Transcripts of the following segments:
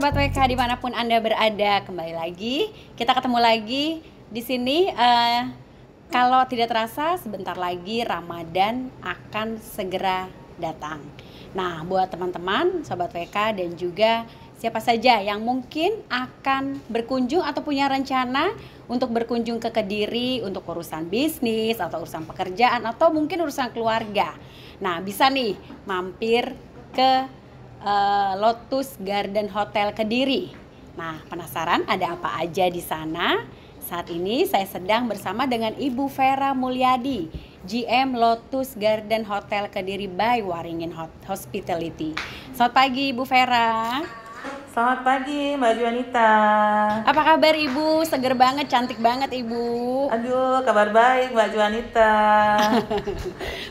Sobat WK dimanapun Anda berada, kembali lagi. Kita ketemu lagi di sini. Kalau tidak terasa, sebentar lagi Ramadan akan segera datang. Nah, buat teman-teman, Sobat WK dan juga siapa saja yang mungkin akan berkunjung atau punya rencana untuk berkunjung ke Kediri untuk urusan bisnis atau urusan pekerjaan atau mungkin urusan keluarga. Nah, bisa nih mampir ke Lotus Garden Hotel Kediri. Nah, penasaran ada apa aja di sana? Saat ini saya sedang bersama dengan Ibu Vera Mulyadi, GM Lotus Garden Hotel Kediri by Waringin Hospitality. Selamat pagi Ibu Vera. Selamat pagi Mbak Juanita. Apa kabar Ibu? Seger banget, cantik banget Ibu. Aduh, kabar baik Mbak Juanita.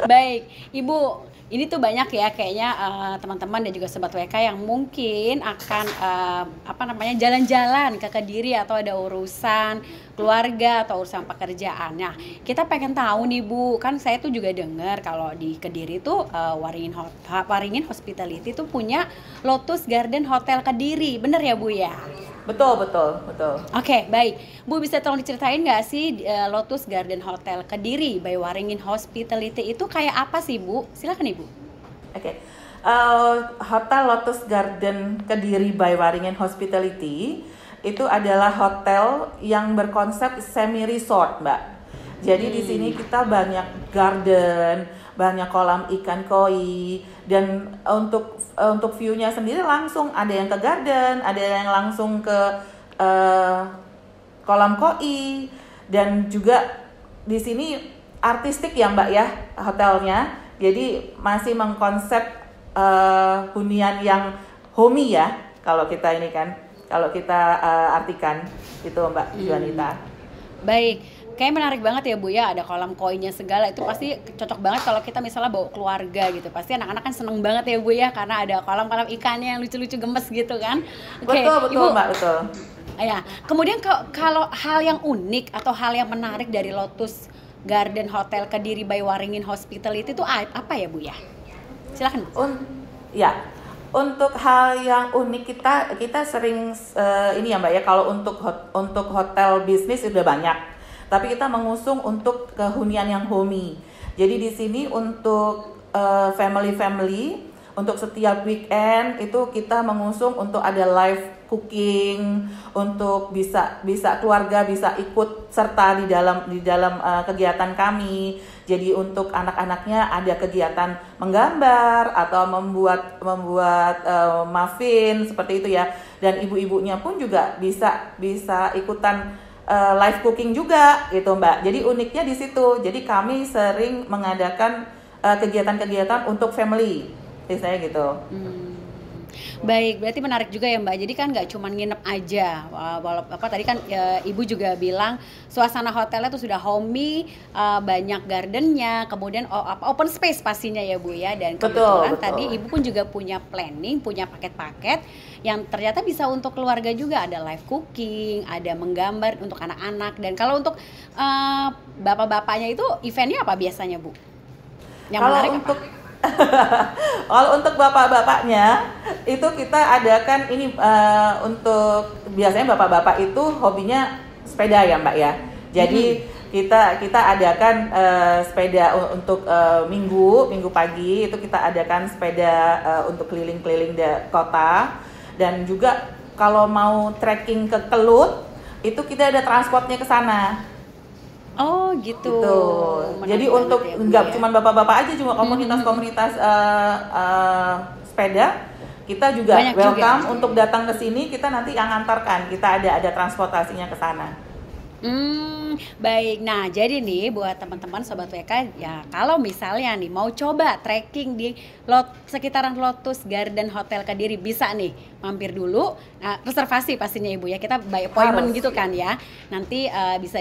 Baik, Ibu. Ini tuh banyak ya kayaknya teman-teman dan juga sobat WK yang mungkin akan jalan-jalan ke Kediri atau ada urusan keluarga atau urusan pekerjaan. Nah, kita pengen tahu nih Bu, kan saya tuh juga dengar kalau di Kediri tuh Waringin Hospitality tuh punya Lotus Garden Hotel Kediri. Bener ya Bu ya? Betul. Oke, baik. Bu bisa tolong diceritain nggak sih Lotus Garden Hotel Kediri by Waringin Hospitality itu kayak apa sih Bu? Silakan Ibu. Oke. Hotel Lotus Garden Kediri by Waringin Hospitality itu adalah hotel yang berkonsep semi resort, Mbak. Jadi di sini kita banyak garden, banyak kolam ikan koi, dan untuk view-nya sendiri langsung ada yang ke garden, ada yang langsung ke kolam koi, dan juga di sini artistik ya Mbak ya hotelnya. Jadi masih mengkonsep hunian yang homey ya kalau kita artikan itu Mbak Juanita. Baik. Kayaknya menarik banget ya Bu ya, ada kolam koinnya segala, itu pasti cocok banget kalau kita misalnya bawa keluarga gitu. Pasti anak-anak kan seneng banget ya Bu ya, karena ada kolam-kolam ikannya yang lucu-lucu gemes gitu kan. Betul Ibu, Mbak, betul. Ya, kemudian kalau hal yang unik atau hal yang menarik dari Lotus Garden Hotel Kediri by Waringin Hospitality itu apa ya Bu ya? Silakan. Untuk hal yang unik kita sering ini ya Mbak ya, kalau untuk hotel bisnis sudah banyak. Tapi kita mengusung untuk kehunian yang homey. Jadi di sini untuk family, untuk setiap weekend itu kita mengusung untuk ada live cooking, untuk bisa keluarga bisa ikut serta di dalam kegiatan kami. Jadi untuk anak-anaknya ada kegiatan menggambar atau membuat muffin seperti itu ya. Dan ibu-ibunya pun juga bisa ikutan live cooking juga gitu Mbak. Jadi uniknya di situ. Jadi kami sering mengadakan kegiatan-kegiatan untuk family, misalnya gitu. Baik, berarti menarik juga ya Mbak. Jadi kan nggak cuma nginep aja. Tadi kan Ibu juga bilang suasana hotelnya tuh sudah homey, banyak gardennya, kemudian open space pastinya ya Bu ya. Dan kebetulan betul. Tadi Ibu pun juga punya planning, punya paket-paket yang ternyata bisa untuk keluarga juga. Ada live cooking, ada menggambar untuk anak-anak. Dan kalau untuk bapak-bapaknya itu eventnya apa biasanya Bu? Yang kalau menarik untuk apa? Kalau untuk bapak-bapaknya itu kita adakan ini untuk biasanya bapak-bapak itu hobinya sepeda ya Mbak ya. Jadi kita adakan sepeda untuk minggu pagi itu kita adakan sepeda untuk keliling-keliling kota, dan juga kalau mau trekking ke Kelut itu kita ada transportnya ke sana. Oh gitu. Jadi untuk nggak cuma bapak-bapak aja, cuma komunitas-komunitas sepeda kita juga banyak welcome juga. Untuk datang ke sini, kita nanti yang ngantarkan, kita ada transportasinya ke sana. Baik. Nah, jadi nih buat teman-teman Sobat WK ya, kalau misalnya nih mau coba trekking di sekitaran Lotus Garden Hotel Kediri, bisa nih mampir dulu. Nah, reservasi pastinya Ibu ya. Kita by appointment gitu kan ya. Nanti bisa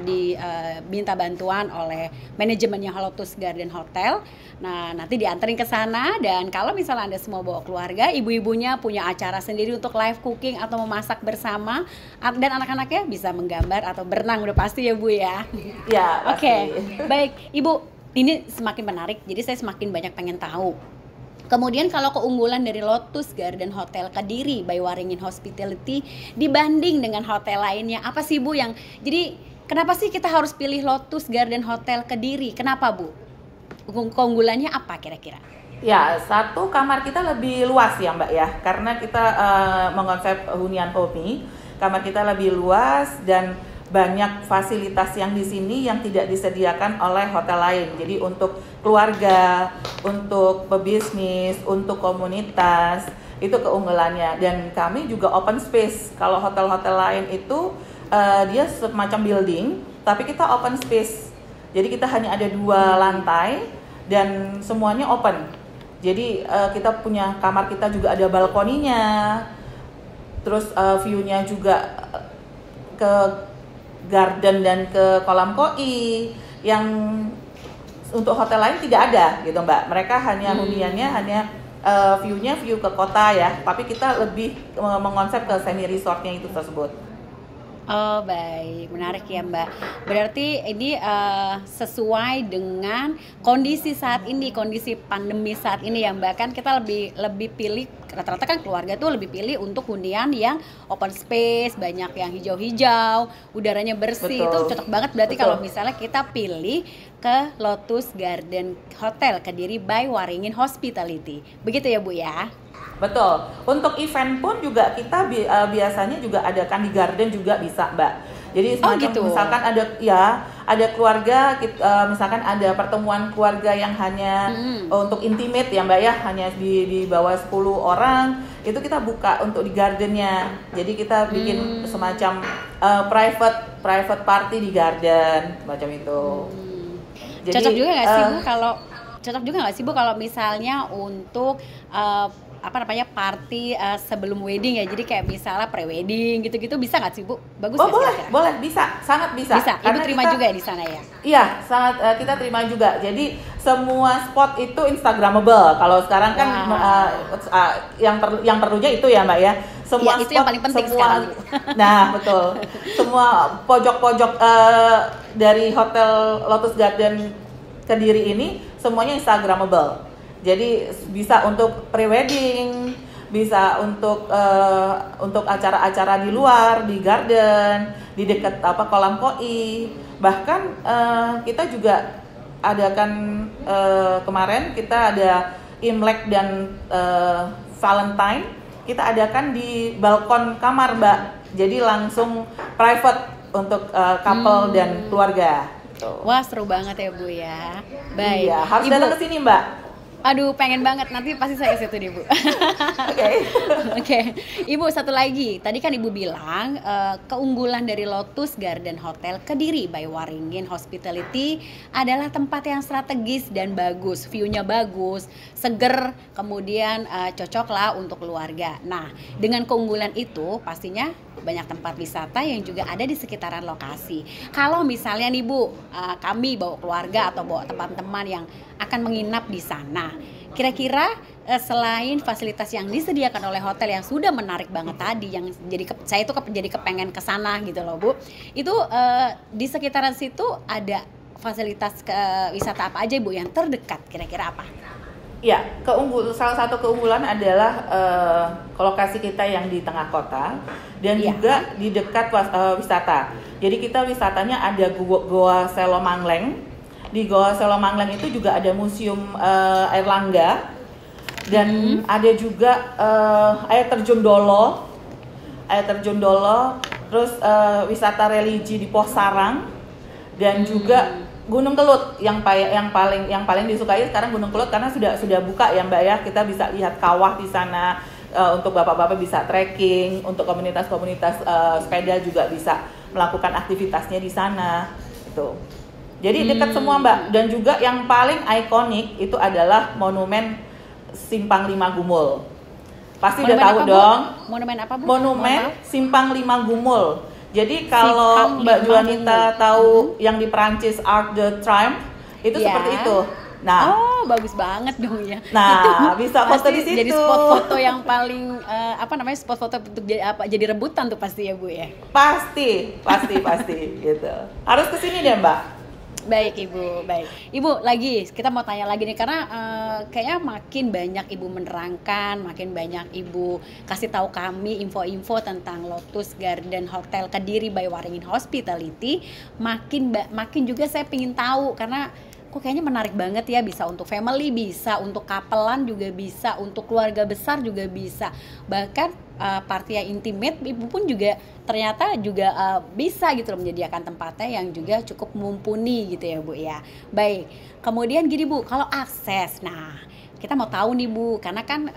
diminta bantuan oleh manajemennya Lotus Garden Hotel. Nah, nanti dianterin ke sana, dan kalau misalnya Anda semua bawa keluarga, ibu-ibunya punya acara sendiri untuk live cooking atau memasak bersama, dan anak-anaknya bisa menggambar atau berenang, udah pasti ya Bu ya. Ya. Oke. Baik, Ibu, ini semakin menarik. Jadi saya semakin banyak pengen tahu. Kemudian kalau keunggulan dari Lotus Garden Hotel Kediri by Waringin Hospitality dibanding dengan hotel lainnya, apa sih Bu yang jadi kenapa sih kita harus pilih Lotus Garden Hotel Kediri? Kenapa Bu? Keunggulannya apa kira-kira? Ya, satu, kamar kita lebih luas ya Mbak ya, karena kita mengkonsep hunian homi, kamar kita lebih luas dan banyak fasilitas yang di sini yang tidak disediakan oleh hotel lain. Jadi untuk keluarga, untuk pebisnis, untuk komunitas, itu keunggulannya. Dan kami juga open space. Kalau hotel-hotel lain itu dia semacam building, tapi kita open space. Jadi kita hanya ada 2 lantai dan semuanya open. Jadi kita punya kamar, kita juga ada balkoninya. Terus view-nya juga ke garden dan ke kolam koi yang untuk hotel lain tidak ada gitu Mbak. Mereka hanya huniannya hanya view-nya view ke kota ya, tapi kita lebih mengonsep ke semi resortnya itu tersebut. Oh baik, menarik ya Mbak. Berarti ini sesuai dengan kondisi saat ini, kondisi pandemi saat ini ya Mbak. Kan kita lebih pilih, rata-rata kan keluarga tuh lebih pilih untuk hunian yang open space, banyak yang hijau-hijau, udaranya bersih. Betul. Itu cocok banget berarti kalau misalnya kita pilih ke Lotus Garden Hotel Kediri by Waringin Hospitality. Begitu ya Bu ya? Betul. Untuk event pun juga kita biasanya juga adakan di garden juga bisa, Mbak. Jadi semacam gitu. Misalkan ada keluarga, misalkan ada pertemuan keluarga yang hanya untuk intimate ya, Mbak ya, hanya di bawah 10 orang, itu kita buka untuk di gardennya. Jadi kita bikin semacam private party di garden, macam itu. Jadi, cocok juga nggak sih Bu kalau misalnya untuk party sebelum wedding ya, jadi kayak misalnya pre-wedding gitu-gitu, bisa nggak sih Bu? Bagus nggak sih? Boleh, bisa, sangat bisa. Bisa, Ibu terima juga ya di sana ya? Iya, sangat kita terima juga. Jadi semua spot itu Instagramable. Kalau sekarang kan yang perlunya itu ya Mbak ya. Semua itu spot, yang paling penting sekarang. Nah betul. Semua pojok-pojok dari Hotel Lotus Garden Kediri ini semuanya Instagramable. Jadi bisa untuk pre-wedding, bisa untuk acara-acara di luar, di garden, di dekat kolam koi. Bahkan kita juga adakan kemarin kita ada Imlek dan Valentine, kita adakan di balkon kamar Mbak. Jadi langsung private untuk couple dan keluarga. Wah seru banget ya Bu ya. Baik. Iya, harus datang ke sini Mbak. Aduh pengen banget, nanti pasti saya ke situ deh Bu. Oke. Ibu satu lagi, tadi kan Ibu bilang keunggulan dari Lotus Garden Hotel Kediri by Waringin Hospitality adalah tempat yang strategis dan bagus, view-nya bagus, seger, kemudian cocok lah untuk keluarga. Nah dengan keunggulan itu pastinya banyak tempat wisata yang juga ada di sekitaran lokasi. Kalau misalnya nih Bu, kami bawa keluarga atau bawa teman-teman yang akan menginap di sana, kira-kira selain fasilitas yang disediakan oleh hotel yang sudah menarik banget tadi, yang saya itu jadi kepengen ke sana gitu loh Bu, itu di sekitaran situ ada fasilitas wisata apa aja Bu yang terdekat, kira-kira apa? Ya, salah satu keunggulan adalah lokasi kita yang di tengah kota dan juga di dekat wisata. Jadi kita wisatanya ada Goa Selo Mangleng. Di Goa Selo Mangleng itu juga ada museum air langga dan ada juga air terjun Dolo, terus wisata religi di Pos Sarang dan juga Gunung Kelut yang paling disukai sekarang Gunung Kelut karena sudah buka ya Mbak ya, kita bisa lihat kawah di sana, untuk bapak-bapak bisa trekking, untuk komunitas-komunitas sepeda juga bisa melakukan aktivitasnya di sana itu. Jadi dekat semua Mbak, dan juga yang paling ikonik itu adalah Monumen Simpang 5 Gumul. Pasti udah tahu dong. Monumen apa Bu? Monumen Simpang 5 Gumul. Jadi kalau Mbak Juanita tahu yang di Perancis Arc de Triomphe itu seperti itu. Nah, bagus banget dong ya. Nah, itu bisa foto di situ. Jadi spot foto yang paling spot foto untuk jadi rebutan tuh pasti ya Bu ya. Pasti gitu. Harus kesini deh Mbak. Baik Ibu, baik. Ibu lagi kita mau tanya lagi nih karena kayaknya makin banyak Ibu menerangkan, makin banyak Ibu kasih tahu kami info-info tentang Lotus Garden Hotel Kediri by Waringin Hospitality, makin juga saya pengen tahu karena kok kayaknya menarik banget ya, bisa untuk family, bisa untuk couple-an juga bisa, untuk keluarga besar juga bisa. Bahkan party yang intimate Ibu pun juga ternyata juga bisa gitu loh menyediakan tempatnya yang juga cukup mumpuni gitu ya Bu ya. Baik. Kemudian gini Bu, kalau akses. Nah, kita mau tahu nih Bu, karena kan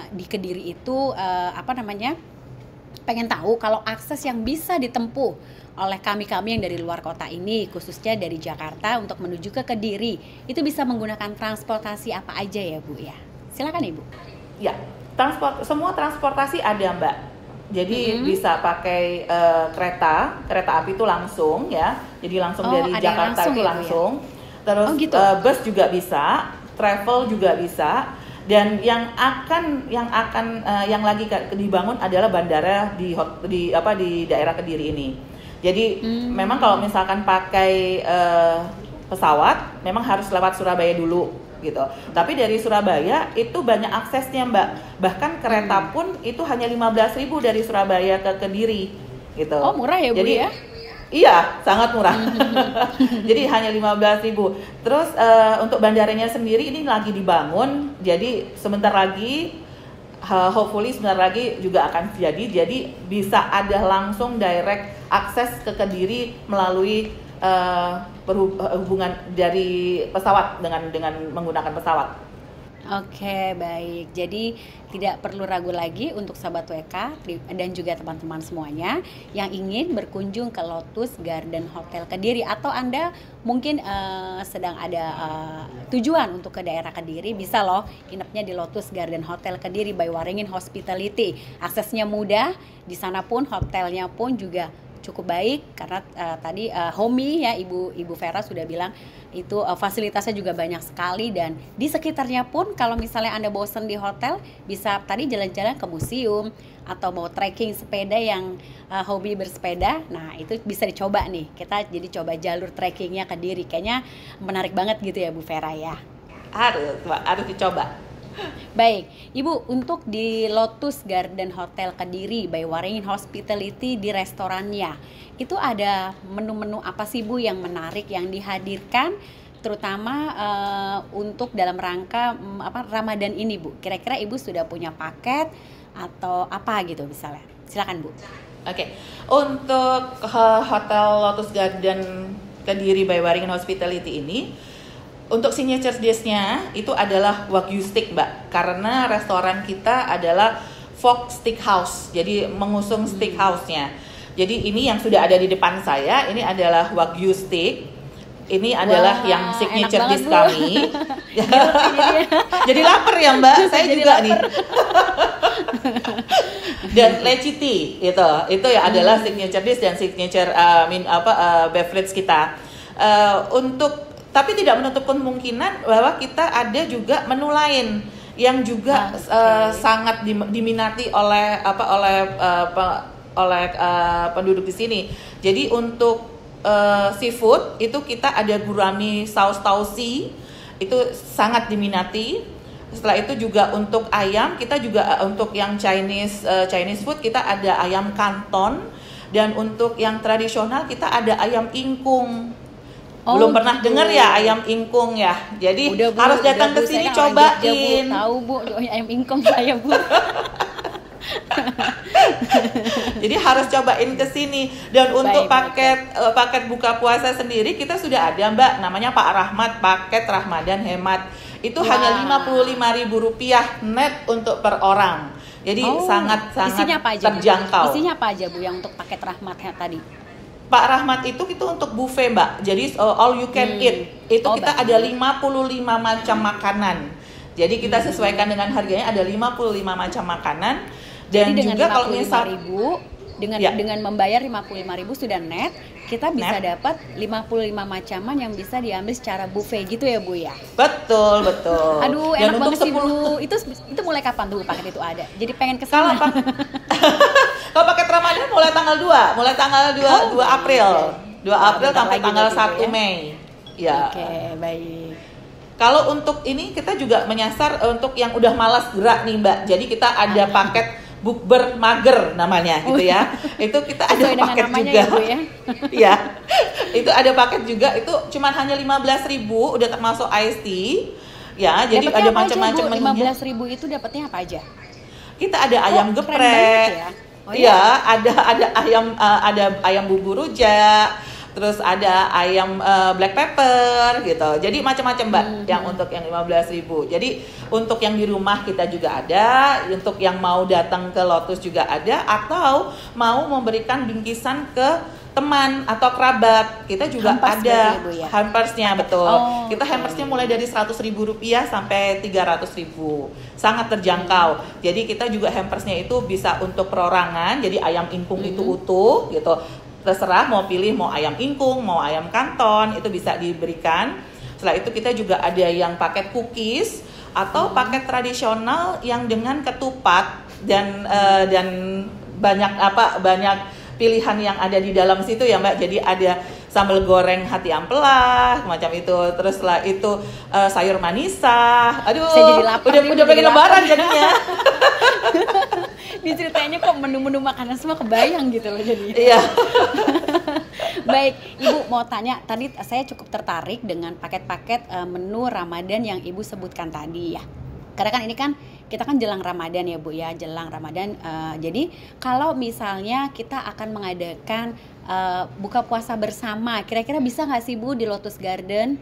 di Kediri itu pengen tahu kalau akses yang bisa ditempuh oleh kami yang dari luar kota ini, khususnya dari Jakarta untuk menuju ke Kediri, itu bisa menggunakan transportasi apa aja ya Bu ya? Silakan Ibu. Ya, semua transportasi ada Mbak. Jadi bisa pakai kereta api itu langsung ya. Jadi langsung dari Jakarta langsung, itu langsung. Ya? Terus gitu? Bus juga bisa, travel juga bisa. Dan yang lagi dibangun adalah bandara di daerah Kediri ini. Jadi memang kalau misalkan pakai pesawat memang harus lewat Surabaya dulu gitu. Tapi dari Surabaya itu banyak aksesnya Mbak. Bahkan kereta pun itu hanya 15.000 dari Surabaya ke Kediri gitu. Oh, murah ya Bu jadi, ya? Iya, sangat murah. Jadi hanya 15.000. Terus untuk bandaranya sendiri ini lagi dibangun. Jadi sebentar lagi hopefully sebentar lagi juga akan jadi bisa ada langsung direct akses ke Kediri melalui hubungan dari pesawat dengan menggunakan pesawat. Oke, baik. Jadi tidak perlu ragu lagi untuk sahabat WK dan juga teman-teman semuanya yang ingin berkunjung ke Lotus Garden Hotel Kediri, atau Anda mungkin sedang ada tujuan untuk ke daerah Kediri, bisa loh nginepnya di Lotus Garden Hotel Kediri by Waringin Hospitality. Aksesnya mudah, di sana pun hotelnya pun juga cukup baik karena tadi homey ya Ibu Vera sudah bilang itu fasilitasnya juga banyak sekali, dan di sekitarnya pun kalau misalnya Anda bosan di hotel bisa tadi jalan-jalan ke museum atau mau trekking sepeda yang hobi bersepeda. Nah, itu bisa dicoba nih. Kita jadi coba jalur trekkingnya Kediri. Kayaknya menarik banget gitu ya Bu Vera ya. Harus dicoba. Baik, Ibu, untuk di Lotus Garden Hotel Kediri by Waringin Hospitality di restorannya, itu ada menu-menu apa sih Bu yang menarik yang dihadirkan, terutama untuk dalam rangka Ramadan ini Bu? Kira-kira Ibu sudah punya paket atau apa gitu misalnya? Silakan Bu. Oke. Untuk Hotel Lotus Garden Kediri by Waringin Hospitality ini, untuk signature dish-nya itu adalah Wagyu steak Mbak, karena restoran kita adalah Folk Steakhouse, jadi mengusung steakhouse-nya. Jadi ini yang sudah ada di depan saya, ini adalah Wagyu steak. Ini adalah yang signature dish kami. Jadi lapar ya Mbak, saya juga lapar nih. Dan leciti itu ya adalah signature dish dan signature beverage kita. Tapi tidak menutup kemungkinan bahwa kita ada juga menu lain yang juga sangat diminati oleh penduduk di sini. Jadi untuk seafood itu kita ada gurami saus tausi, itu sangat diminati. Setelah itu juga untuk ayam kita juga untuk yang Chinese food kita ada ayam kanton, dan untuk yang tradisional kita ada ayam ingkung. Belum pernah dengar ya ayam ingkung ya. Jadi Bu, harus datang ke sini cobain. Tahu Bu, ayam ingkung saya Bu. Jadi harus cobain ke sini. Dan untuk paket buka puasa sendiri kita sudah ada Mbak, namanya Pak Rahmat, paket Ramadan hemat. Itu hanya Rp55.000 net untuk per orang. Jadi sangat terjangkau. Isinya apa aja Bu yang untuk paket Rahmat tadi? Pak Rahmat itu untuk buffet Mbak, jadi all you can eat. Itu kita ada 55 macam makanan. Jadi kita sesuaikan dengan harganya, ada 55 macam makanan. Dan jadi juga kalau misal dengan membayar 55.000 sudah net, kita bisa dapat 55 macaman yang bisa diambil secara buffet gitu ya Bu ya. Betul. Aduh, enak banget sih Bu. Itu mulai kapan tuh paket itu ada? Jadi pengen kesana. Kalau paket Ramadan mulai tanggal 2 April. 2 April sampai tanggal 1 Mei. Ya. Oke, baik. Kalau untuk ini kita juga menyasar untuk yang udah malas gerak nih Mbak. Jadi kita ada paket bukber mager namanya gitu ya. Itu kita ada Sesuai dengan paket namanya juga. ya, Bu ya. Ya. Itu ada paket juga, itu cuman hanya 15.000 udah termasuk iced tea. Ya, jadi Dapatnya ada apa aja, macam-macam Bu? menunya. 15.000 itu dapatnya apa aja? Kita ada ayam keren geprek. banget ya. Oh, Iya, ada ayam bumbu rujak, terus ada ayam black pepper gitu. Jadi macam-macam Mbak yang untuk yang 15.000. Jadi untuk yang di rumah kita juga ada, untuk yang mau datang ke Lotus juga ada, atau mau memberikan bingkisan ke teman atau kerabat, kita juga Hampers ada berarti ya, Bu, ya? hampersnya, betul. Oh, Kita oke. hampersnya mulai dari Rp100.000 sampai Rp300.000, sangat terjangkau. Jadi kita juga hampersnya itu bisa untuk perorangan, jadi ayam ingkung itu utuh gitu. Terserah mau pilih mau ayam ingkung, mau ayam kanton, itu bisa diberikan. Setelah itu kita juga ada yang paket cookies atau paket tradisional yang dengan ketupat dan banyak pilihan yang ada di dalam situ ya Mbak. Jadi ada sambal goreng hati ampela macam itu, terus setelah itu sayur manisa. Aduh, Saya jadi lapar nih, udah pengen jadi lebaran lapar. jadinya. Ini ceritanya kok menu-menu makanan semua kebayang gitu loh jadi. Iya. Baik, Ibu mau tanya, tadi saya cukup tertarik dengan paket-paket menu Ramadan yang Ibu sebutkan tadi ya. Karena kan ini kan kita kan jelang Ramadan ya Bu ya, jelang Ramadan. Jadi kalau misalnya kita akan mengadakan buka puasa bersama, kira-kira bisa nggak sih Bu di Lotus Garden?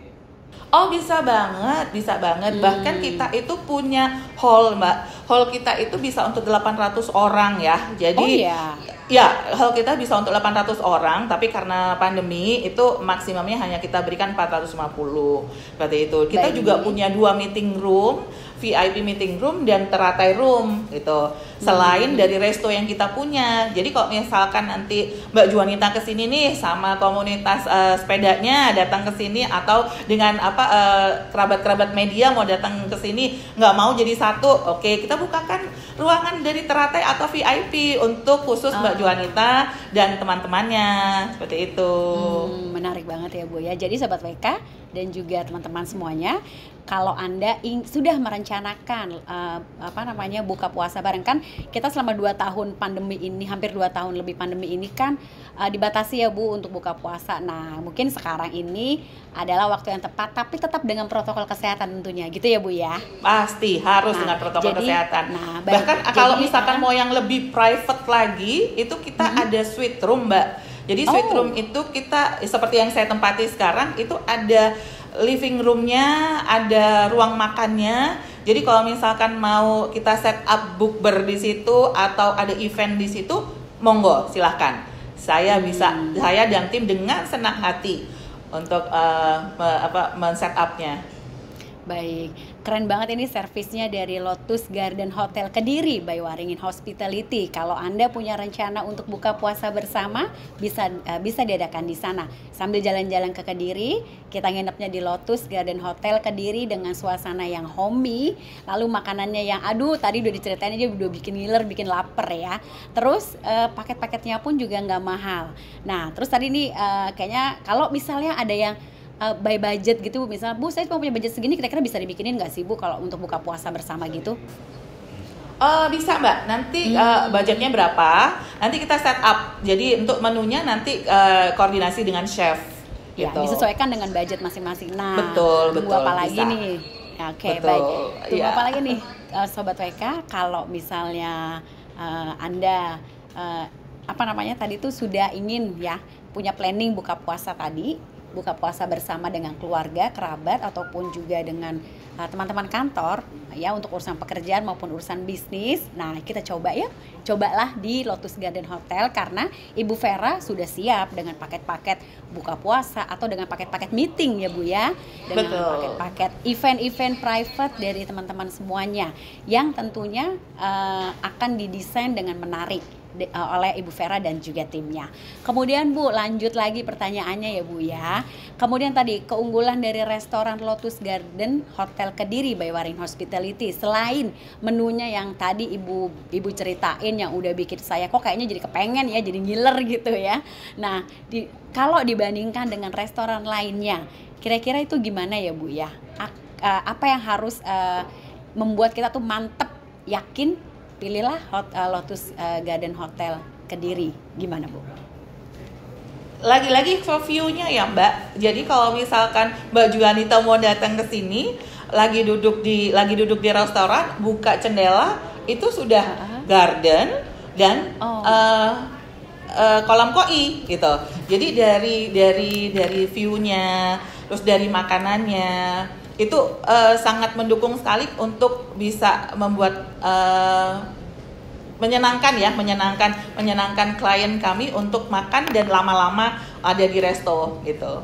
Oh bisa banget, bisa banget. Bahkan kita itu punya hall Mbak. Hall kita itu bisa untuk 800 orang ya. Jadi Oh iya. ya, hall kita bisa untuk 800 orang, tapi karena pandemi itu maksimumnya hanya kita berikan 450. Seperti itu. Kita Baik. juga punya 2 meeting room, VIP meeting room dan teratai room gitu. Selain dari resto yang kita punya. Jadi kalau misalkan nanti Mbak Juanita ke sini nih sama komunitas sepedanya datang ke sini, atau dengan kerabat-kerabat media mau datang ke sini nggak mau jadi satu, oke, kita bukakan ruangan dari teratai atau VIP untuk khusus Mbak Juanita dan teman-temannya, seperti itu. Menarik banget ya Bu ya. Jadi Sobat WK dan juga teman-teman semuanya, kalau Anda sudah merencanakan buka puasa bareng, kan kita selama 2 tahun pandemi ini, hampir 2 tahun lebih pandemi ini kan dibatasi ya Bu untuk buka puasa. Nah mungkin sekarang ini adalah waktu yang tepat, tapi tetap dengan protokol kesehatan tentunya gitu ya Bu ya. Pasti harus Nah, dengan protokol jadi- kesehatan. nah, baik. Bahkan kalau Jadi, misalkan mau yang lebih private lagi, itu kita ada suite room, Mbak. Jadi suite room itu kita seperti yang saya tempati sekarang, itu ada living roomnya, ada ruang makannya. Jadi kalau misalkan mau kita set up bukber di situ atau ada event di situ, monggo silahkan. Saya dan tim dengan senang hati untuk men-set up-nya. Baik, keren banget ini servisnya dari Lotus Garden Hotel Kediri by Waringin Hospitality. Kalau Anda punya rencana untuk buka puasa bersama, bisa diadakan di sana. Sambil jalan-jalan ke Kediri, kita nginepnya di Lotus Garden Hotel Kediri dengan suasana yang homey. Lalu makanannya yang tadi udah diceritain aja, udah bikin ngiler, bikin lapar ya. Terus paket-paketnya pun juga nggak mahal. Nah, terus tadi nih kayaknya kalau misalnya ada yang by budget gitu, misalnya Bu saya cuma punya budget segini, kira-kira bisa dibikinin nggak sih Bu kalau untuk buka puasa bersama gitu? Bisa Mbak, nanti budgetnya berapa? Nanti kita set up. Jadi untuk menunya nanti koordinasi dengan chef. Ya, Gitu. disesuaikan dengan budget masing-masing. Nah, Betul, tunggu apa lagi bisa. nih? Oke, Betul, baik. Tunggu iya. apa lagi nih, Sobat WK? Kalau misalnya Anda tadi tuh sudah ingin ya punya planning buka puasa tadi, buka puasa bersama dengan keluarga, kerabat, ataupun juga dengan teman-teman kantor ya untuk urusan pekerjaan maupun urusan bisnis. Nah, kita cobalah di Lotus Garden Hotel, karena Ibu Vera sudah siap dengan paket-paket buka puasa atau dengan paket-paket meeting ya Bu ya, dengan Betul. paket-paket event-event private dari teman-teman semuanya yang tentunya akan didesain dengan menarik oleh Ibu Vera dan juga timnya. Kemudian Bu, lanjut lagi pertanyaannya ya Bu ya. Kemudian tadi keunggulan dari restoran Lotus Garden Hotel Kediri by Waringin Hospitality, selain menunya yang tadi Ibu ceritain yang udah bikin saya kok kayaknya jadi kepengen ya, jadi ngiler gitu ya. Nah, kalau dibandingkan dengan restoran lainnya Kira-kira itu gimana ya Bu ya? Apa yang harus membuat kita tuh mantep, yakin pilihlah Lotus Garden Hotel Kediri, gimana Bu? Lagi-lagi view-nya ya Mbak. Jadi kalau misalkan Mbak Juanita mau datang ke sini, lagi duduk di restoran, buka jendela, itu sudah garden dan kolam koi gitu. Jadi dari view-nya, terus dari makanannya itu sangat mendukung sekali untuk bisa membuat menyenangkan klien kami untuk makan dan lama-lama ada di resto gitu.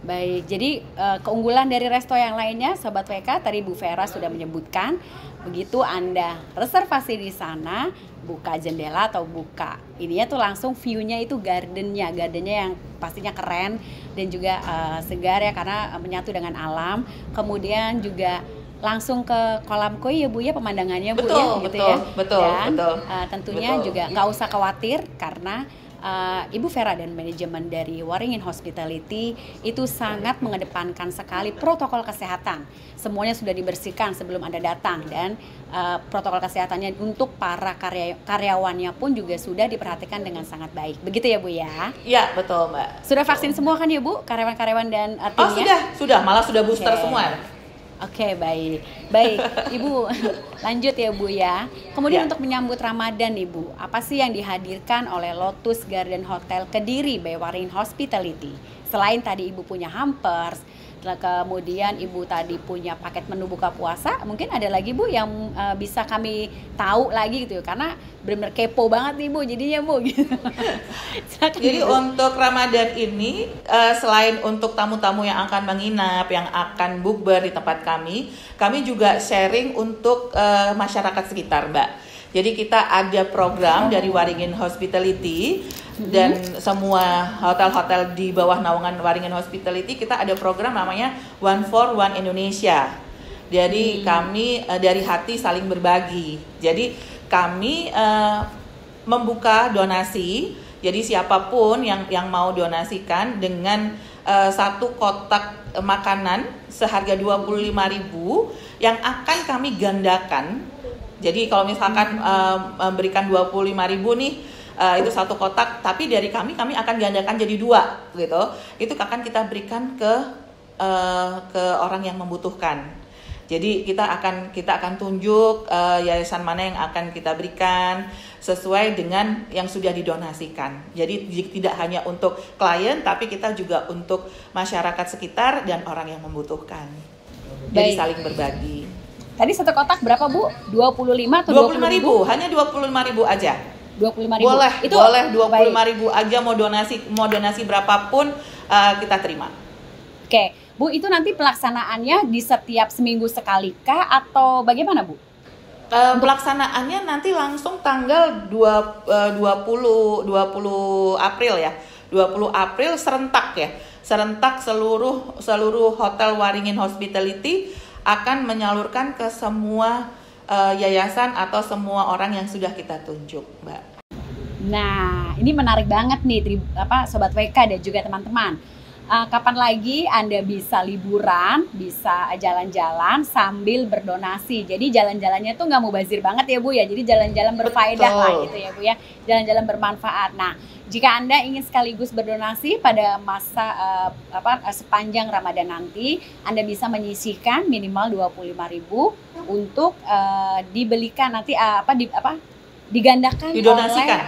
Baik, jadi keunggulan dari resto yang lainnya, Sobat WK, tadi Bu Vera sudah menyebutkan, begitu Anda reservasi di sana, buka jendela atau buka ininya tuh langsung view-nya itu gardennya yang pastinya keren dan juga segar ya, karena menyatu dengan alam. Kemudian juga langsung ke kolam koi ya Bu ya, pemandangannya Bu ya, gitu ya. Dan tentunya juga nggak usah khawatir karena Ibu Vera dan manajemen dari Waringin Hospitality itu sangat mengedepankan sekali protokol kesehatan. Semuanya sudah dibersihkan sebelum Anda datang, dan protokol kesehatannya untuk para karyawannya pun juga sudah diperhatikan dengan sangat baik. Begitu ya Bu ya? Iya, betul Mbak. Sudah vaksin semua kan ya Bu, karyawan-karyawan dan timnya? Sudah, malah sudah booster semua. Oke, baik. Ibu lanjut ya Bu ya. Kemudian untuk menyambut Ramadan Ibu, apa sih yang dihadirkan oleh Lotus Garden Hotel Kediri by Waringin Hospitality? Selain tadi Ibu punya hampers, kemudian Ibu tadi punya paket menu buka puasa, mungkin ada lagi Bu yang bisa kami tahu lagi gitu, karena benar-benar kepo banget nih Bu jadinya Bu gitu. Jadi untuk Ramadan ini selain untuk tamu-tamu yang akan menginap, yang akan bukber di tempat kami juga sharing untuk masyarakat sekitar Mbak. Jadi kita ada program dari Waringin Hospitality dan semua hotel-hotel di bawah naungan Waringin Hospitality, kita ada program namanya One for One Indonesia. Jadi kami dari hati saling berbagi. Jadi kami membuka donasi. Jadi siapapun yang mau donasikan dengan satu kotak makanan seharga 25.000 yang akan kami gandakan. Jadi kalau misalkan memberikan 25.000 nih, itu satu kotak, tapi dari kami akan gandakan jadi 2 gitu. Itu akan kita berikan ke orang yang membutuhkan. Jadi kita akan tunjuk yayasan mana yang akan kita berikan sesuai dengan yang sudah didonasikan. Jadi tidak hanya untuk klien, tapi kita juga untuk masyarakat sekitar dan orang yang membutuhkan. Jadi saling berbagi. Tadi satu kotak berapa Bu? 25 atau 25.000? Hanya 25.000 aja. 25.000. Boleh 25.000 aja, mau donasi berapapun kita terima. Oke, Bu, itu nanti pelaksanaannya di setiap seminggu sekali kah atau bagaimana Bu? Pelaksanaannya nanti langsung tanggal 20 April ya. 20 April serentak ya. Serentak seluruh hotel Waringin Hospitality akan menyalurkan ke semua yayasan atau semua orang yang sudah kita tunjuk, Mbak. Nah, ini menarik banget nih, Sobat WK dan juga teman-teman. Kapan lagi Anda bisa liburan, bisa jalan-jalan sambil berdonasi. Jadi jalan-jalannya tuh nggak mubazir banget ya Bu ya. Jadi jalan-jalan berfaedah lah gitu ya Bu ya. Jalan-jalan bermanfaat. Nah, jika Anda ingin sekaligus berdonasi pada masa sepanjang Ramadan nanti, Anda bisa menyisihkan minimal 25.000 untuk dibelikan nanti digandakan didonasikan.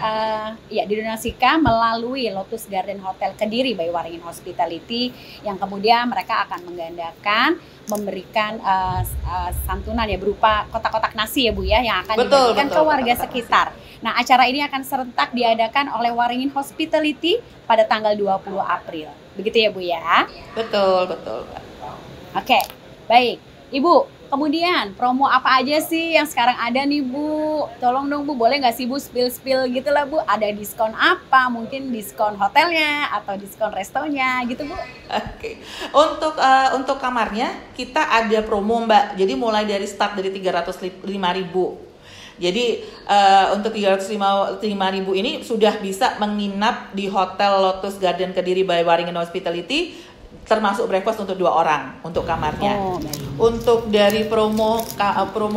Didonasikan melalui Lotus Garden Hotel Kediri by Waringin Hospitality, yang kemudian mereka akan menggandakan, memberikan santunan ya berupa kotak-kotak nasi ya Bu ya, yang akan diberikan ke warga sekitar. Nah, acara ini akan serentak diadakan oleh Waringin Hospitality pada tanggal 20 April. Begitu ya Bu ya? Betul. Oke, baik. Ibu, kemudian promo apa aja sih yang sekarang ada nih Bu? Tolong dong Bu, boleh nggak sih Bu spill gitu lah Bu? Ada diskon apa? Mungkin diskon hotelnya atau diskon restonya gitu Bu? Oke. Untuk kamarnya kita ada promo Mbak. Jadi mulai dari start dari 305.000. Jadi untuk 305.000 ini sudah bisa menginap di Hotel Lotus Garden Kediri by Waringin Hospitality termasuk breakfast untuk 2 orang untuk kamarnya. Oh, baik. Untuk dari promo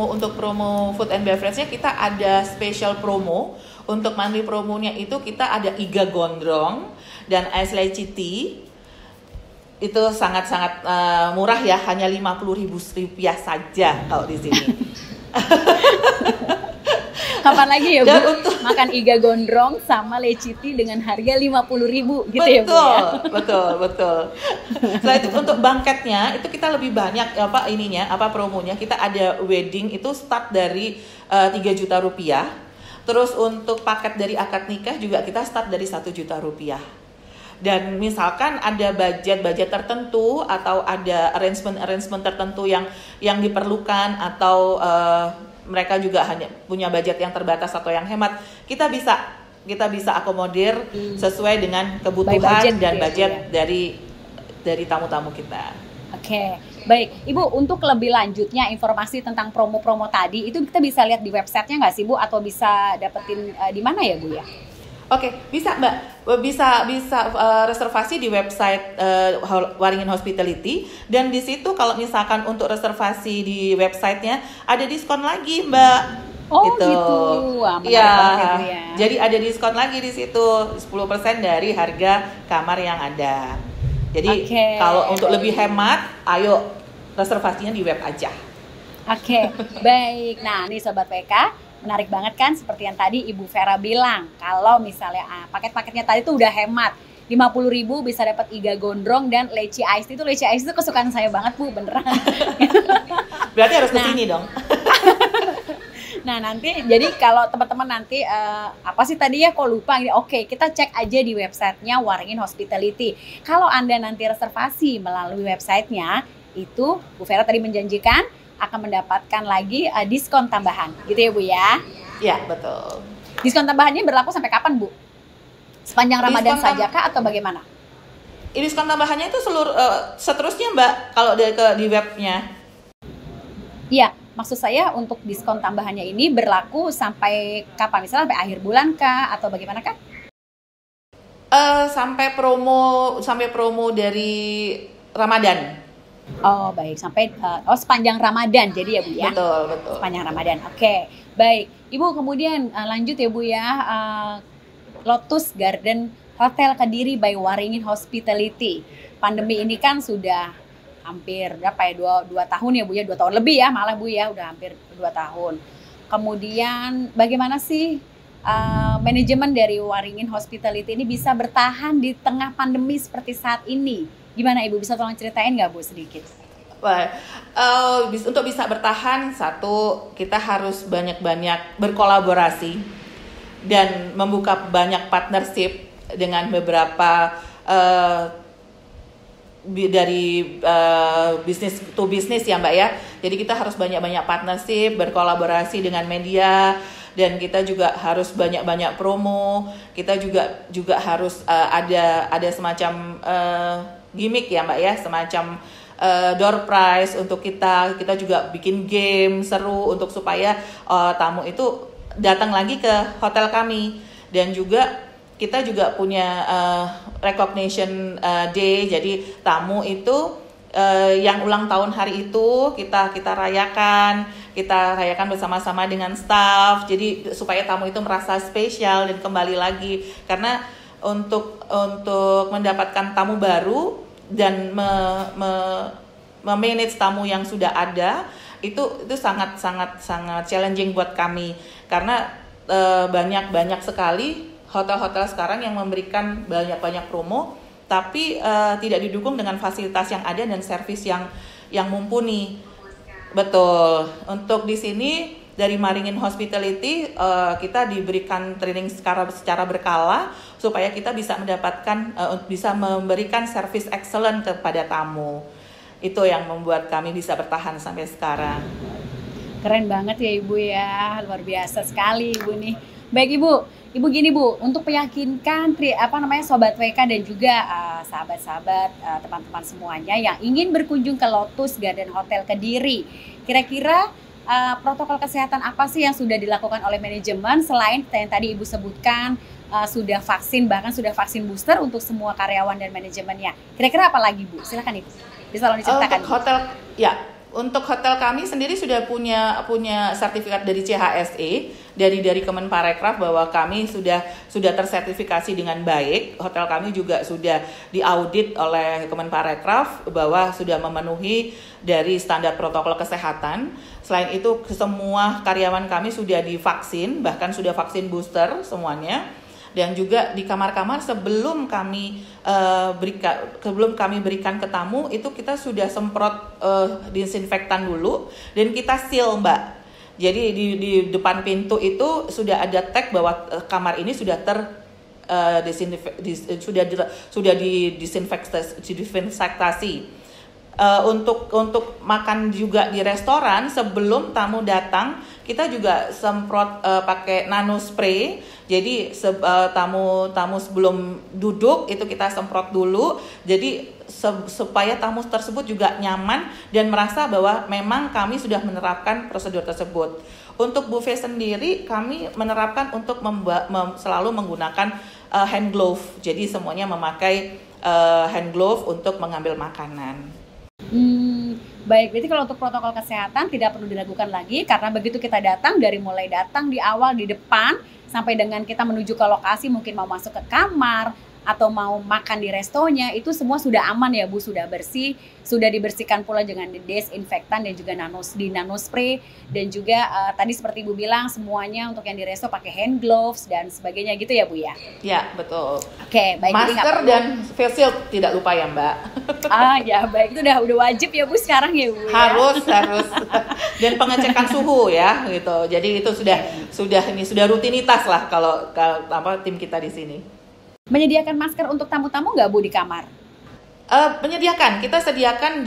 untuk promo food and beverage-nya kita ada special promo. Untuk monthly promonya itu kita ada iga gondrong dan ice lychee tea. Itu sangat-sangat murah ya, hanya Rp50.000 saja kalau di sini. Kapan lagi ya Bu Dan untuk makan iga gondrong sama lychee tea dengan harga 50.000 gitu ya Bu ya? Betul. Setelah itu untuk banketnya itu kita lebih banyak promonya. Kita ada wedding itu start dari 3 juta rupiah. Terus untuk paket dari akad nikah juga kita start dari 1 juta rupiah. Dan misalkan ada budget tertentu atau ada arrangement tertentu yang diperlukan atau mereka juga hanya punya budget yang terbatas atau yang hemat, kita bisa akomodir sesuai dengan kebutuhan dan budget dari tamu-tamu kita. Oke, baik Ibu, untuk lebih lanjutnya informasi tentang promo-promo tadi itu kita bisa lihat di websitenya nggak sih Bu, atau bisa dapetin di mana ya Bu ya? Oke, bisa Mbak, bisa reservasi di website Waringin Hospitality, dan di situ kalau misalkan untuk reservasi di websitenya ada diskon lagi Mbak. Oh gitu. Wah, menarik banget ya. Jadi ada diskon lagi di situ 10% dari harga kamar yang ada. Jadi kalau untuk lebih hemat, ayo reservasinya di web aja. Oke, baik. Nah, nih Sobat WK, menarik banget kan seperti yang tadi Ibu Vera bilang, kalau misalnya paket-paketnya tadi tuh udah hemat, 50.000 bisa dapat iga gondrong dan lychee ice. Itu lychee ice itu kesukaan saya banget Bu, beneran. Berarti harus kesini dong. Nah nanti jadi kalau teman-teman nanti apa sih tadi ya, kok lupa ini. Oke, kita cek aja di websitenya Waringin Hospitality. Kalau Anda nanti reservasi melalui websitenya, itu Bu Vera tadi menjanjikan akan mendapatkan lagi diskon tambahan, gitu ya Bu ya? Iya, betul. Diskon tambahannya berlaku sampai kapan Bu? Sepanjang Ramadan saja kah atau bagaimana? Diskon tambahannya itu seterusnya Mbak, kalau di webnya. Iya, maksud saya untuk diskon tambahannya ini berlaku sampai kapan? Misalnya sampai akhir bulan kah atau bagaimana kah? Sampai promo dari Ramadan. Oh baik, sampai sepanjang Ramadan jadi ya Bu ya? Betul. Sepanjang Ramadan, oke. Baik, Ibu kemudian lanjut ya Bu ya, Lotus Garden Hotel Kediri by Waringin Hospitality. Pandemi ini kan sudah hampir berapa ya, 2 tahun ya Bu ya, 2 tahun lebih ya malah Bu ya, udah hampir 2 tahun. Kemudian bagaimana sih manajemen dari Waringin Hospitality ini bisa bertahan di tengah pandemi seperti saat ini? Gimana Ibu, bisa tolong ceritain nggak Bu sedikit? Untuk bisa bertahan, satu, kita harus banyak-banyak berkolaborasi dan membuka banyak partnership dengan beberapa dari bisnis to bisnis ya Mbak ya. Jadi kita harus banyak-banyak partnership, berkolaborasi dengan media, dan kita juga harus banyak-banyak promo. Kita juga harus ada semacam gimmick ya Mbak ya, semacam door prize untuk kita juga bikin game seru untuk supaya tamu itu datang lagi ke hotel kami. Dan juga kita juga punya recognition day, jadi tamu itu yang ulang tahun hari itu kita rayakan bersama-sama dengan staff, jadi supaya tamu itu merasa spesial dan kembali lagi. Karena untuk mendapatkan tamu baru dan manage tamu yang sudah ada itu sangat challenging buat kami, karena banyak sekali hotel-hotel sekarang yang memberikan banyak promo tapi tidak didukung dengan fasilitas yang ada dan servis yang mumpuni. Betul. Untuk di sini dari Waringin Hospitality kita diberikan training secara berkala supaya kita bisa memberikan service excellent kepada tamu. Itu yang membuat kami bisa bertahan sampai sekarang. Keren banget ya Ibu ya, luar biasa sekali Ibu nih. Baik Ibu gini Bu, untuk meyakinkan Sobat WK dan juga sahabat-sahabat teman-teman semuanya yang ingin berkunjung ke Lotus Garden Hotel Kediri, kira-kira protokol kesehatan apa sih yang sudah dilakukan oleh manajemen selain yang tadi Ibu sebutkan sudah vaksin, bahkan sudah vaksin booster untuk semua karyawan dan manajemennya. Kira-kira apa lagi, Bu? Silakan Ibu. Bisa tolong diceritakan. Untuk hotel, ya. Untuk hotel kami sendiri sudah punya sertifikat dari CHSE dari Kemenparekraf bahwa kami sudah tersertifikasi dengan baik. Hotel kami juga sudah diaudit oleh Kemenparekraf bahwa sudah memenuhi dari standar protokol kesehatan. Selain itu semua karyawan kami sudah divaksin, bahkan sudah vaksin booster semuanya. Dan juga di kamar-kamar sebelum kami berikan ke tamu itu kita sudah semprot disinfektan dulu dan kita seal, Mbak. Jadi di depan pintu itu sudah ada tag bahwa kamar ini sudah disinfektasi. Untuk makan juga di restoran sebelum tamu datang kita juga semprot pakai nano spray. Jadi tamu sebelum duduk itu kita semprot dulu. Jadi supaya tamu tersebut juga nyaman dan merasa bahwa memang kami sudah menerapkan prosedur tersebut. Untuk buffet sendiri kami menerapkan untuk selalu menggunakan hand glove. Jadi semuanya memakai hand glove untuk mengambil makanan. Baik, berarti kalau untuk protokol kesehatan tidak perlu dilakukan lagi karena begitu kita datang, dari mulai datang di awal di depan sampai dengan kita menuju ke lokasi, mungkin mau masuk ke kamar atau mau makan di restonya, itu semua sudah aman ya Bu, sudah bersih, sudah dibersihkan pula dengan desinfektan dan juga nano spray, dan juga tadi seperti Ibu bilang semuanya untuk yang di resto pakai hand gloves dan sebagainya gitu ya Bu ya? Ya, betul. Oke, baik. Masker dan face shield tidak lupa ya Mbak. Ya baik, itu udah wajib ya Bu sekarang ya Bu. Harus. Dan pengecekan suhu ya gitu. Jadi itu sudah rutinitas lah kalau tim kita di sini. Menyediakan masker untuk tamu-tamu nggak Bu di kamar? Menyediakan, kita sediakan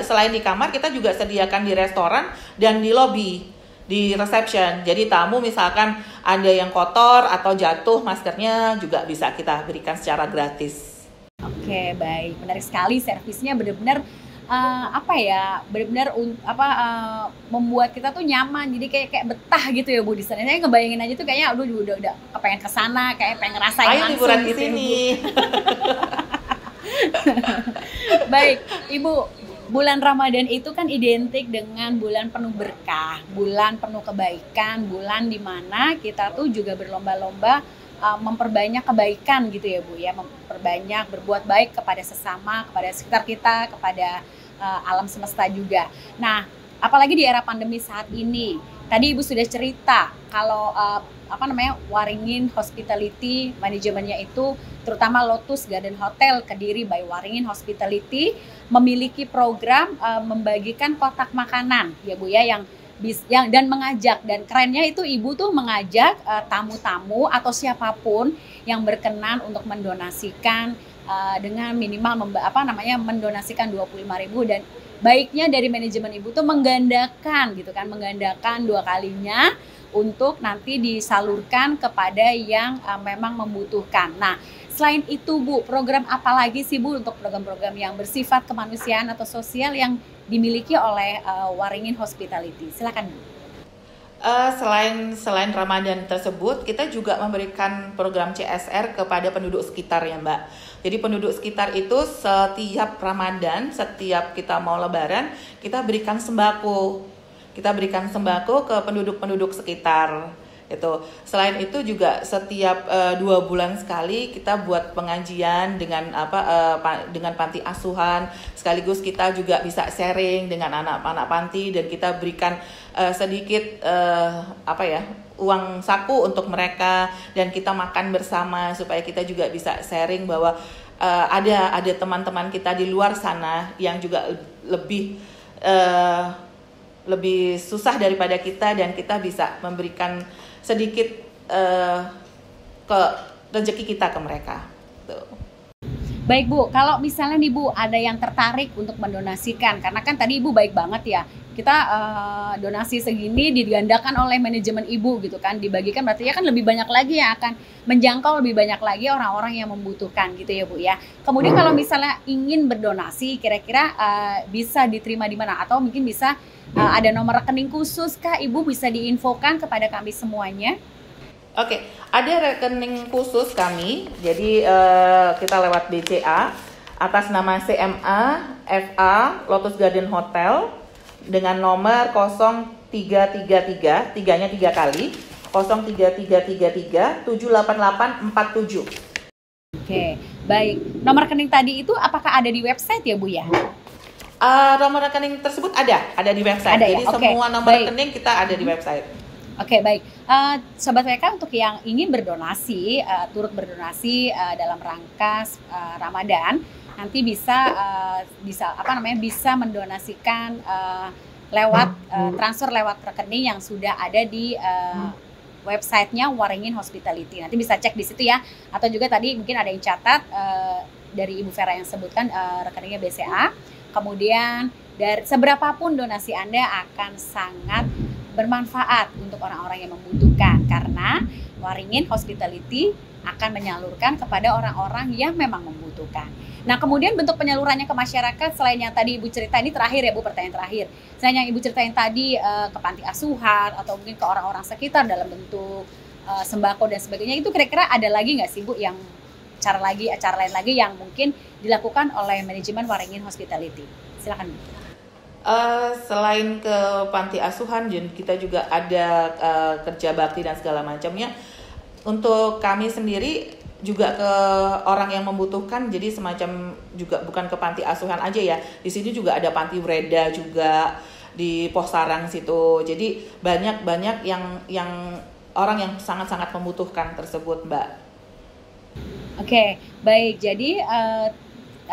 selain di kamar kita juga sediakan di restoran dan di lobby, di reception. Jadi tamu misalkan ada yang kotor atau jatuh maskernya juga bisa kita berikan secara gratis. Oke, baik, menarik sekali, servisnya benar-benar membuat kita tuh nyaman, jadi kayak betah gitu ya Bu di sana. Saya ngebayangin aja tuh kayaknya udah pengen kesana, kayak pengen ngerasain langsung. Ayo liburan di sini. Baik, Ibu, bulan Ramadan itu kan identik dengan bulan penuh berkah, bulan penuh kebaikan, bulan dimana kita tuh juga berlomba-lomba memperbanyak kebaikan gitu ya Bu ya, memperbanyak berbuat baik kepada sesama, kepada sekitar kita, kepada alam semesta juga. Nah, apalagi di era pandemi saat ini. Tadi Ibu sudah cerita kalau Waringin Hospitality manajemennya itu terutama Lotus Garden Hotel Kediri by Waringin Hospitality memiliki program membagikan kotak makanan ya Bu ya yang dan mengajak, dan kerennya itu Ibu tuh mengajak tamu-tamu atau siapapun yang berkenan untuk mendonasikan dengan minimal mendonasikan 25.000, dan baiknya dari manajemen Ibu tuh menggandakan 2 kalinya untuk nanti disalurkan kepada yang memang membutuhkan. Nah, selain itu Bu, program apa lagi sih Bu untuk program-program yang bersifat kemanusiaan atau sosial yang dimiliki oleh Waringin Hospitality? Silakan Bu. Selain Ramadan tersebut, kita juga memberikan program CSR kepada penduduk sekitar ya Mbak. Jadi penduduk sekitar itu setiap Ramadan, setiap kita mau Lebaran, kita berikan sembako. Kita berikan sembako ke penduduk-penduduk sekitar. Itu. Selain itu juga setiap 2 bulan sekali kita buat pengajian dengan dengan panti asuhan, sekaligus kita juga bisa sharing dengan anak-anak panti, dan kita berikan sedikit uang saku untuk mereka, dan kita makan bersama supaya kita juga bisa sharing bahwa ada teman-teman kita di luar sana yang juga lebih susah daripada kita, dan kita bisa memberikan sedikit ke rezeki kita ke mereka. Tuh. Baik Bu, kalau misalnya nih Bu ada yang tertarik untuk mendonasikan, karena kan tadi Ibu baik banget ya, kita donasi segini digandakan oleh manajemen Ibu gitu kan, dibagikan berarti ya kan lebih banyak lagi yang akan menjangkau lebih banyak lagi orang-orang yang membutuhkan gitu ya Bu ya. Kemudian kalau misalnya ingin berdonasi, kira-kira bisa diterima di mana, atau mungkin bisa ada nomor rekening khusus kah? Ibu bisa diinfokan kepada kami semuanya? Oke, ada rekening khusus kami. Jadi kita lewat BCA atas nama CMA FA Lotus Garden Hotel dengan nomor 0333, tiganya 3 kali, 03333 78847. Oke, baik. Nomor rekening tadi itu apakah ada di website ya Bu ya? Nomor rekening tersebut ada di website. Ada ya? Jadi Oke, semua nomor baik. rekening kita ada di website. Oke, baik. Sobat WK, untuk yang ingin berdonasi, turut berdonasi dalam rangka Ramadan, nanti bisa mendonasikan lewat transfer lewat rekening yang sudah ada di websitenya Waringin Hospitality. Nanti bisa cek di situ ya. Atau juga tadi mungkin ada yang catat dari Ibu Vera yang sebutkan rekeningnya BCA. Kemudian dari seberapapun donasi Anda akan sangat bermanfaat untuk orang-orang yang membutuhkan, karena Waringin Hospitality akan menyalurkan kepada orang-orang yang memang membutuhkan. Nah, kemudian bentuk penyalurannya ke masyarakat selain yang tadi Ibu cerita, ini terakhir ya Bu, pertanyaan terakhir. Selain yang Ibu ceritain tadi ke panti asuhan atau mungkin ke orang-orang sekitar dalam bentuk sembako dan sebagainya, itu kira-kira ada lagi nggak sih Bu yang acara lain lagi yang mungkin dilakukan oleh manajemen Waringin Hospitality? Silakan Bu. Selain ke panti asuhan, kita juga ada kerja bakti dan segala macamnya. Untuk kami sendiri juga ke orang yang membutuhkan, jadi semacam juga bukan ke panti asuhan aja ya. Di sini juga ada panti Breda juga di Pos Sarang situ. Jadi banyak yang orang yang sangat-sangat membutuhkan tersebut, Mbak. Oke, baik. Jadi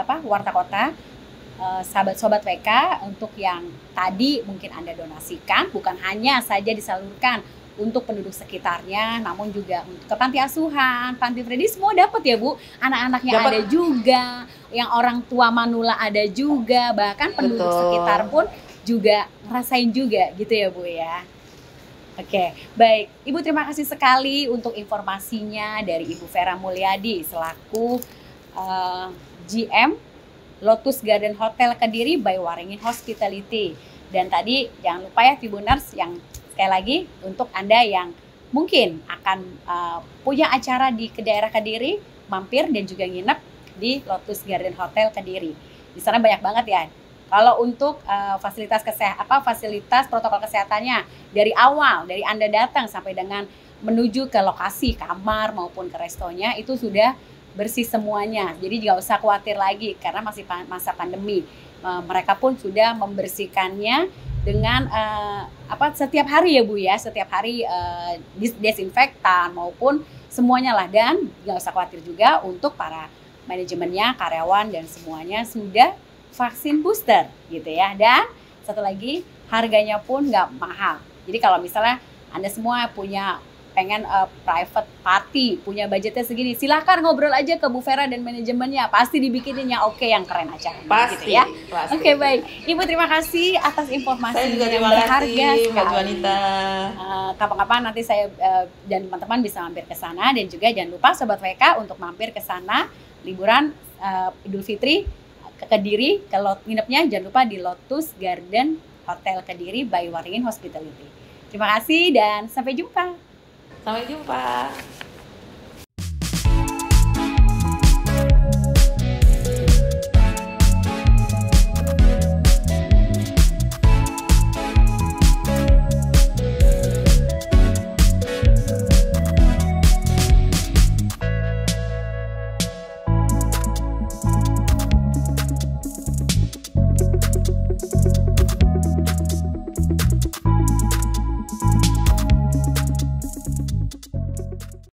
Warta Kota, sahabat-sobat WK, untuk yang tadi mungkin Anda donasikan bukan hanya saja disalurkan untuk penduduk sekitarnya, namun juga untuk ke panti asuhan, panti Freddy, semua dapat ya Bu. Anak-anaknya ada juga, yang orang tua manula ada juga, bahkan penduduk sekitar pun juga ngerasain juga gitu ya Bu ya. Oke, baik. Ibu terima kasih sekali untuk informasinya dari Ibu Vera Mulyadi selaku GM Lotus Garden Hotel Kediri by Waringin Hospitality. Dan tadi jangan lupa ya Tribuners, yang sekali lagi untuk Anda yang mungkin akan punya acara di daerah Kediri, mampir dan juga nginep di Lotus Garden Hotel Kediri. Di sana banyak banget ya. Kalau untuk fasilitas protokol kesehatannya dari awal, dari Anda datang sampai dengan menuju ke lokasi kamar maupun ke restonya, itu sudah bersih semuanya. Jadi nggak usah khawatir lagi karena masih masa pandemi. Mereka pun sudah membersihkannya dengan setiap hari ya Bu ya, setiap hari desinfektan maupun semuanya lah. Dan nggak usah khawatir juga untuk para manajemennya, karyawan dan semuanya sudah vaksin booster gitu ya. Dan satu lagi, harganya pun nggak mahal. Jadi kalau misalnya Anda semua pengen private party, punya budgetnya segini, silahkan ngobrol aja ke Bu Vera dan manajemennya, pasti dibikinin yang oke, yang keren acaranya. Pasti, gitu ya. Pasti. Oke, baik. Ibu terima kasih atas informasi saya juga yang terima berharga kasih, Mbak sekali. Juanita. Kapan-kapan nanti saya dan teman-teman bisa mampir ke sana, dan juga jangan lupa Sobat WK untuk mampir ke sana liburan Idul Fitri ke Kediri, nginepnya jangan lupa di Lotus Garden Hotel Kediri by Waringin Hospitality. Terima kasih dan sampai jumpa. Sampai jumpa.